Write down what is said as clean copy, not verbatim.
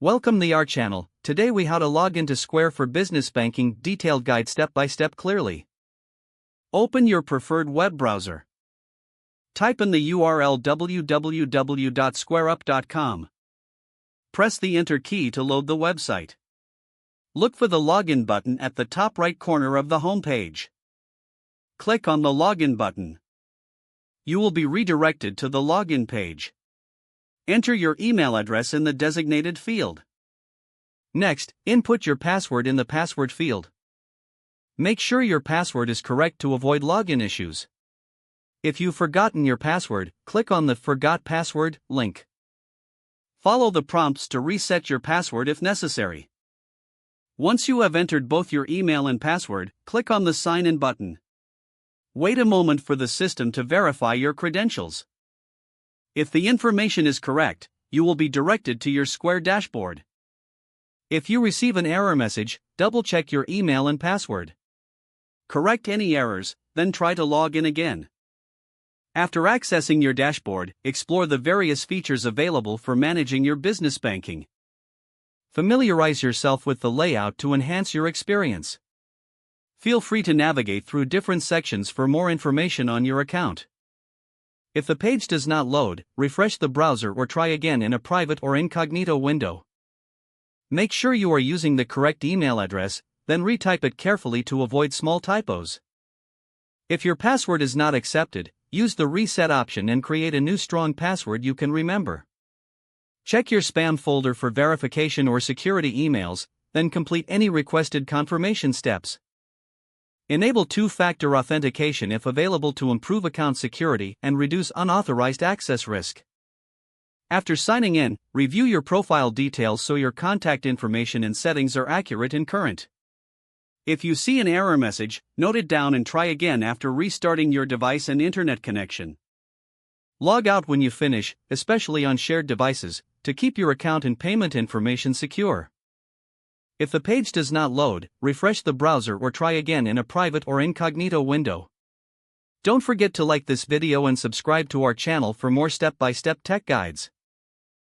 Welcome to our channel. Today we how to log into Square for Business Banking, detailed guide step by step clearly. Open your preferred web browser. Type in the URL www.squareup.com. Press the enter key to load the website. Look for the login button at the top right corner of the home page. Click on the login button. You will be redirected to the login page. Enter your email address in the designated field. Next, input your password in the password field. Make sure your password is correct to avoid login issues. If you've forgotten your password, click on the Forgot Password link. Follow the prompts to reset your password if necessary. Once you have entered both your email and password, click on the Sign In button. Wait a moment for the system to verify your credentials. If the information is correct, you will be directed to your Square dashboard. If you receive an error message, double-check your email and password. Correct any errors, then try to log in again. After accessing your dashboard, explore the various features available for managing your business banking. Familiarize yourself with the layout to enhance your experience. Feel free to navigate through different sections for more information on your account. If the page does not load, refresh the browser or try again in a private or incognito window. Make sure you are using the correct email address, then retype it carefully to avoid small typos. If your password is not accepted, use the reset option and create a new strong password you can remember. Check your spam folder for verification or security emails, then complete any requested confirmation steps. Enable two-factor authentication if available to improve account security and reduce unauthorized access risk. After signing in, review your profile details so your contact information and settings are accurate and current. If you see an error message, note it down and try again after restarting your device and internet connection. Log out when you finish, especially on shared devices, to keep your account and payment information secure. If the page does not load, refresh the browser or try again in a private or incognito window. Don't forget to like this video and subscribe to our channel for more step-by-step tech guides.